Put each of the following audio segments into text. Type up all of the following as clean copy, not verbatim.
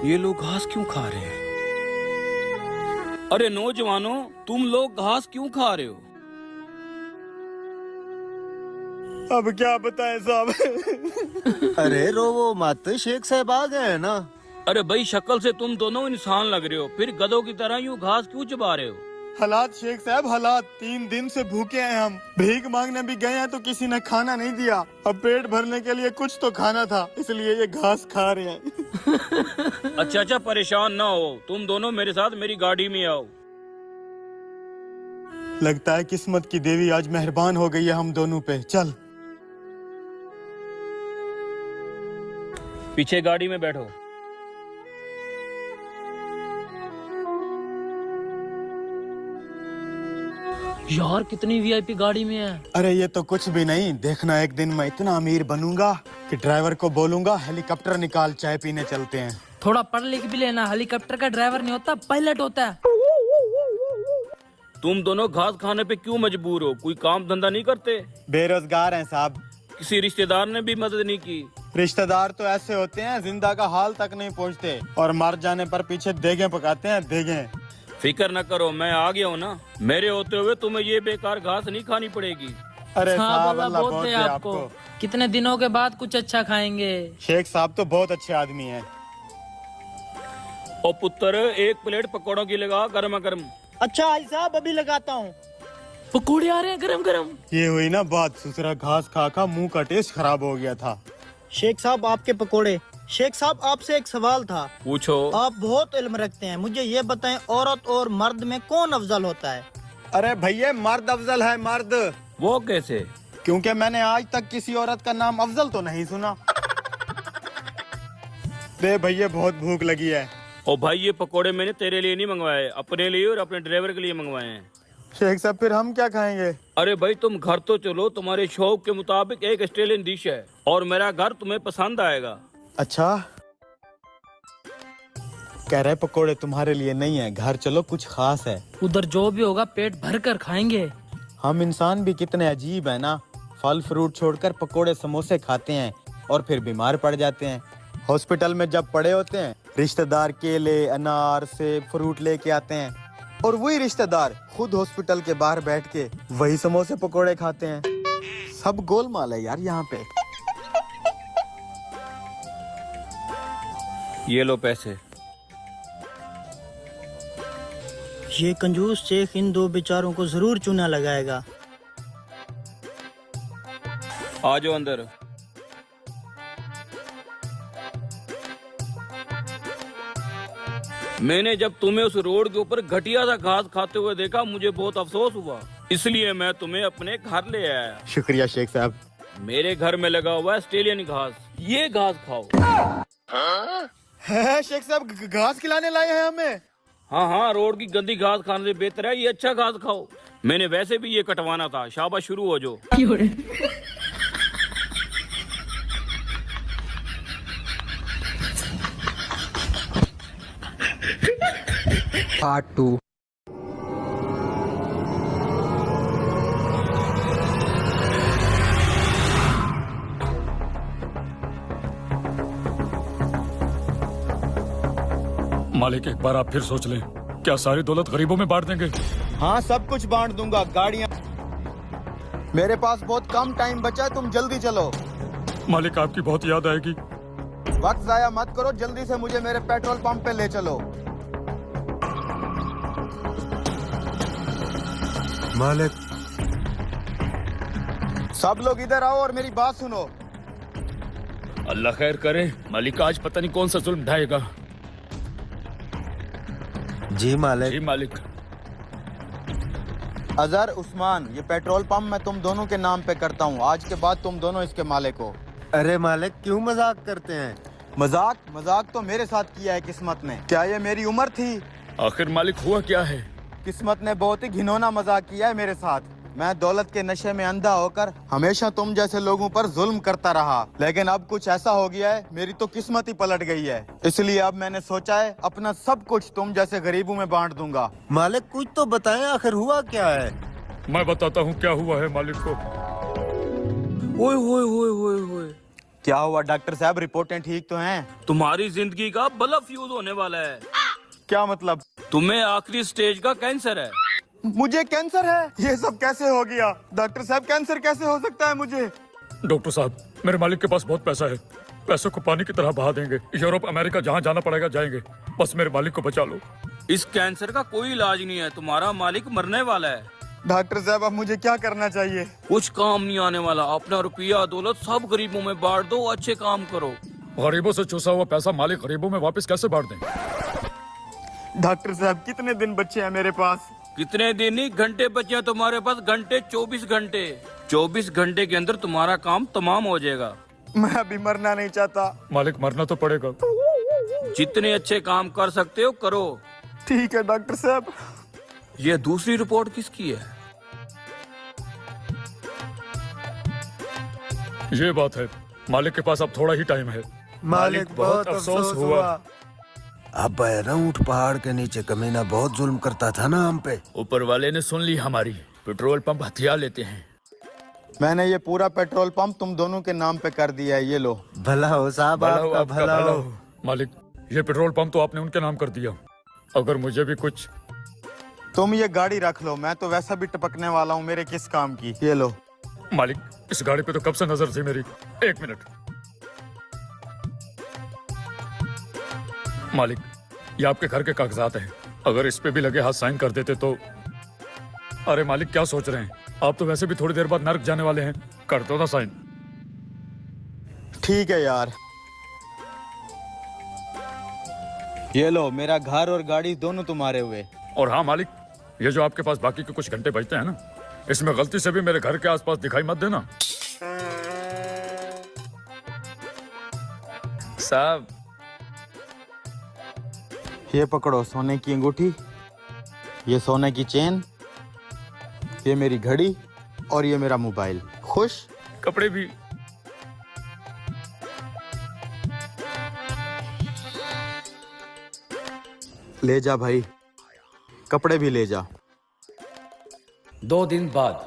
ये लोग घास क्यों खा रहे हैं? अरे नौजवानों, तुम लोग घास क्यों खा रहे हो? अब क्या बताएं साहब। अरे रोवो मत, शेख साहब आ गए हैं ना। अरे भाई, शक्ल से तुम दोनों इंसान लग रहे हो, फिर गधों की तरह यूं घास क्यों चबा रहे हो? हालात शेख साहब, हालात। 3 दिन से भूखे हैं हम। भीख मांगने भी गए हैं तो किसी ने खाना नहीं दिया। अब पेट भरने के लिए कुछ तो खाना था, इसलिए ये घास खा रहे हैं। अच्छा, परेशान ना हो, तुम दोनों मेरे साथ मेरी गाड़ी में आओ। लगता है किस्मत की देवी आज मेहरबान हो गई है हम दोनों पे। चल पीछे गाड़ी में बैठो। यार कितनी वीआईपी गाड़ी में है। अरे ये तो कुछ भी नहीं। देखना, एक दिन मैं इतना अमीर बनूंगा कि ड्राइवर को बोलूंगा हेलीकॉप्टर निकाल, चाय पीने चलते हैं। थोड़ा पढ़ लिख भी लेना, हेलीकॉप्टर का ड्राइवर नहीं होता, पायलट होता है। तुम दोनों घास खाने पे क्यों मजबूर हो? कोई काम धंधा नहीं करते? बेरोजगार हैं साहब। किसी रिश्तेदार ने भी मदद नहीं की? रिश्तेदार तो ऐसे होते हैं, जिंदा का हाल तक नहीं पहुंचते और मर जाने पर पीछे देगे पकाते हैं, देगे। फिक्र न करो, मैं आ गया हूँ ना। मेरे होते हुए तुम्हें ये बेकार घास नहीं खानी पड़ेगी। अरे साहब, अल्लाह अल्लाह बहुत बहुत दे दे आपको। कितने दिनों के बाद कुछ अच्छा खाएंगे। शेख साहब तो बहुत अच्छे आदमी हैं। ओ पुत्र, एक प्लेट पकौड़ों की लगा, गर्मा गर्म। अच्छा आई साहब, अभी लगाता हूँ। पकौड़े आ रहे हैं गरम गरम। ये हुई ना बात, दूसरा घास खा खा मुंह का टेस्ट खराब हो गया था। शेख साहब आपके पकोड़े। शेख साहब आपसे एक सवाल था। पूछो। आप बहुत इल्म रखते हैं, मुझे ये बताएं, औरत और मर्द में कौन अफजल होता है? अरे भैया, मर्द अफजल है, मर्द। वो कैसे? क्योंकि मैंने आज तक किसी औरत का नाम अफजल तो नहीं सुना। दे भैया, बहुत भूख लगी है। ओ भाई, ये पकोड़े मैंने तेरे लिए नहीं मंगवाए, अपने लिए और अपने ड्राइवर के लिए मंगवाए हैं। शेख साहब, फिर हम क्या खाएंगे? अरे भाई, तुम घर तो चलो, तुम्हारे शौक के मुताबिक एक ऑस्ट्रेलियन डिश है और मेरा घर तुम्हें पसंद आएगा। अच्छा, कह रहे पकोड़े तुम्हारे लिए नहीं है, घर चलो, कुछ खास है। उधर जो भी होगा पेट भर कर खाएंगे। हम इंसान भी कितने अजीब है ना। फल फ्रूट छोड़कर पकोड़े समोसे खाते हैं और फिर बीमार पड़ जाते हैं। हॉस्पिटल में जब पड़े होते हैं, रिश्तेदार केले, अनार, सेब, फ्रूट लेके आते हैं और वही रिश्तेदार खुद हॉस्पिटल के बाहर बैठ के वही समोसे पकोड़े खाते हैं। सब गोलमाल है यार यहाँ पे। ये लो पैसे। ये कंजूस शेख इन दो बेचारों को जरूर चूना लगाएगा। आ जाओ अंदर। मैंने जब तुम्हें उस रोड के ऊपर घटिया सा घास खाते हुए देखा, मुझे बहुत अफसोस हुआ, इसलिए मैं तुम्हें अपने घर ले आया। शुक्रिया शेख साहब। मेरे घर में लगा हुआ है ऑस्ट्रेलियन घास, ये घास खाओ। है शेख साहब, घास खिलाने लाए हैं हमें? हाँ, रोड की गंदी घास खाने से बेहतर है ये अच्छा घास खाओ। मैंने वैसे भी ये कटवाना था। शाबाश, शुरू हो जाओ। पार्ट 2। मालिक, एक बार आप फिर सोच लें। क्या सारी दौलत गरीबों में बांट देंगे? हाँ, सब कुछ बांट दूंगा। गाड़ियाँ, मेरे पास बहुत कम टाइम बचा है, तुम जल्दी चलो। मालिक, आपकी बहुत याद आएगी। वक्त जाया मत करो, जल्दी से मुझे मेरे पेट्रोल पंप पे ले चलो। मालिक, सब लोग इधर आओ और मेरी बात सुनो। अल्लाह खैर करे, मालिक आज पता नहीं कौन सा जुल्म ढाएगा। जी मालिक। जी मालिक। अजहर, उस्मान, ये पेट्रोल पंप मैं तुम दोनों के नाम पे करता हूँ। आज के बाद तुम दोनों इसके मालिक हो। अरे मालिक, क्यों मजाक करते हैं? मजाक तो मेरे साथ किया है किस्मत ने। क्या ये मेरी उम्र थी? आखिर मालिक हुआ क्या है? किस्मत ने बहुत ही घिनौना मजाक किया है मेरे साथ। मैं दौलत के नशे में अंधा होकर हमेशा तुम जैसे लोगों पर जुल्म करता रहा, लेकिन अब कुछ ऐसा हो गया है, मेरी तो किस्मत ही पलट गई है। इसलिए अब मैंने सोचा है अपना सब कुछ तुम जैसे गरीबों में बांट दूंगा। मालिक कुछ तो बताएं, आखिर हुआ क्या है? मैं बताता हूँ क्या हुआ है मालिक को। ओए होए होए होए होए, क्या हुआ डॉक्टर साहब, रिपोर्टें ठीक तो हैं? तुम्हारी जिंदगी का बल्ब फ्यूज होने वाला है। क्या मतलब? तुम्हें आखिरी स्टेज का कैंसर है। मुझे कैंसर है? ये सब कैसे हो गया? डॉक्टर साहब कैंसर कैसे हो सकता है मुझे? डॉक्टर साहब, मेरे मालिक के पास बहुत पैसा है, पैसों को पानी की तरह बहा देंगे। यूरोप अमेरिका जहाँ जाना पड़ेगा जाएंगे, बस मेरे मालिक को बचा लो। इस कैंसर का कोई इलाज नहीं है, तुम्हारा मालिक मरने वाला है। डॉक्टर साहब अब मुझे क्या करना चाहिए? कुछ काम नहीं आने वाला, अपना रुपया दौलत सब गरीबों में बांट दो, अच्छे काम करो। गरीबों से चूसा हुआ पैसा मालिक गरीबों में वापस कैसे बांट दें? डॉक्टर साहब कितने दिन बच्चे हैं मेरे पास? कितने दिन नहीं, घंटे बचे हैं तुम्हारे पास, घंटे 24 घंटे। 24 घंटे के अंदर तुम्हारा काम तमाम हो जाएगा। मैं अभी मरना नहीं चाहता। मालिक मरना तो पड़ेगा। जितने अच्छे काम कर सकते हो करो। ठीक है डॉक्टर साहब। ये दूसरी रिपोर्ट किसकी है? ये बात है, मालिक के पास अब थोड़ा ही टाइम है। मालिक बहुत अफसोस हुआ। अब ऊंट पहाड़ के नीचे कमीना बहुत जुल्म करता था ना हम पे। ऊपर वाले ने सुन ली हमारी, पेट्रोल पंप हथियार लेते हैं। मैंने ये पूरा पेट्रोल पंप तुम दोनों के नाम पे कर दिया है, ये लो। भला हो साहब, आपका भला हो। मालिक, ये पेट्रोल पंप तो आपने उनके नाम कर दिया, अगर मुझे भी कुछ। तुम ये गाड़ी रख लो, मैं तो वैसा भी टपकने वाला हूँ, मेरे किस काम की। ये लो। मालिक, इस गाड़ी पे तो कब से नजर थी मेरी। एक मिनट मालिक, ये आपके घर के कागजात हैं, अगर इस पे भी लगे हाथ साइन कर देते तो। अरे मालिक, क्या सोच रहे हैं आप? तो वैसे भी थोड़ी देर बाद नर्क जाने वाले हैं, कर दो ना साइन। ठीक है यार। ये लो, मेरा घर और गाड़ी दोनों तुम्हारे हुए। और हाँ मालिक, ये जो आपके पास बाकी के कुछ घंटे बचते हैं ना, इसमें गलती से भी मेरे घर के आसपास दिखाई मत देना। साहब, ये पकड़ो, सोने की अंगूठी, ये सोने की चेन, ये मेरी घड़ी और ये मेरा मोबाइल। खुश? कपड़े भी। ले जा भाई, कपड़े भी ले जा। 2 दिन बाद।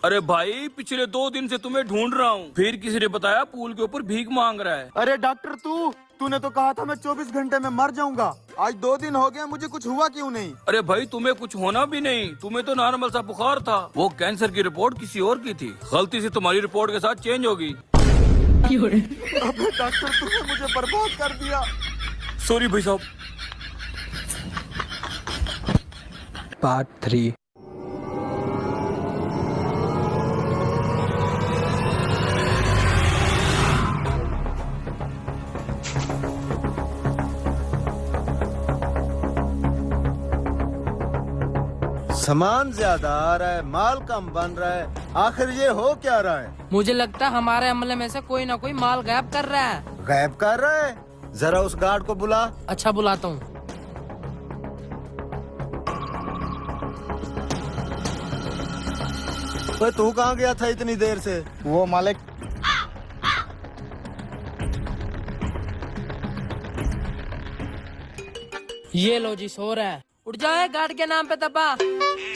अरे भाई, पिछले 2 दिन से तुम्हें ढूंढ रहा हूँ, फिर किसी ने बताया पूल के ऊपर भीख मांग रहा है। अरे डॉक्टर, तूने तो कहा था मैं 24 घंटे में मर जाऊंगा। आज 2 दिन हो गए, मुझे कुछ हुआ क्यों नहीं? अरे भाई, तुम्हें कुछ होना भी नहीं, तुम्हें तो नॉर्मल सा बुखार था। वो कैंसर की रिपोर्ट किसी और की थी, गलती से तुम्हारी रिपोर्ट के साथ चेंज होगी। अबे डॉक्टर, तूने मुझे बर्बाद कर दिया। सॉरी भाई साहब। पार्ट 3। सामान ज्यादा आ रहा है, माल कम बन रहा है, आखिर ये हो क्या रहा है? मुझे लगता है हमारे अमले में से कोई ना कोई माल गायब कर रहा है। गायब कर रहा है? जरा उस गार्ड को बुला। अच्छा, बुलाता हूँ। ओए, तू कहाँ गया था इतनी देर से? वो मालिक, ये लो जी, सो रहा है। उठ जाए, गार्ड के नाम पे दबा।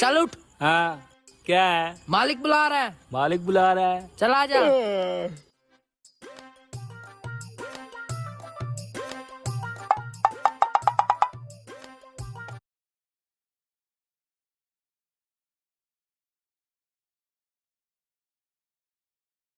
चल उठ। हाँ, क्या है? मालिक बुला रहा है। मालिक बुला रहा है। चला जा।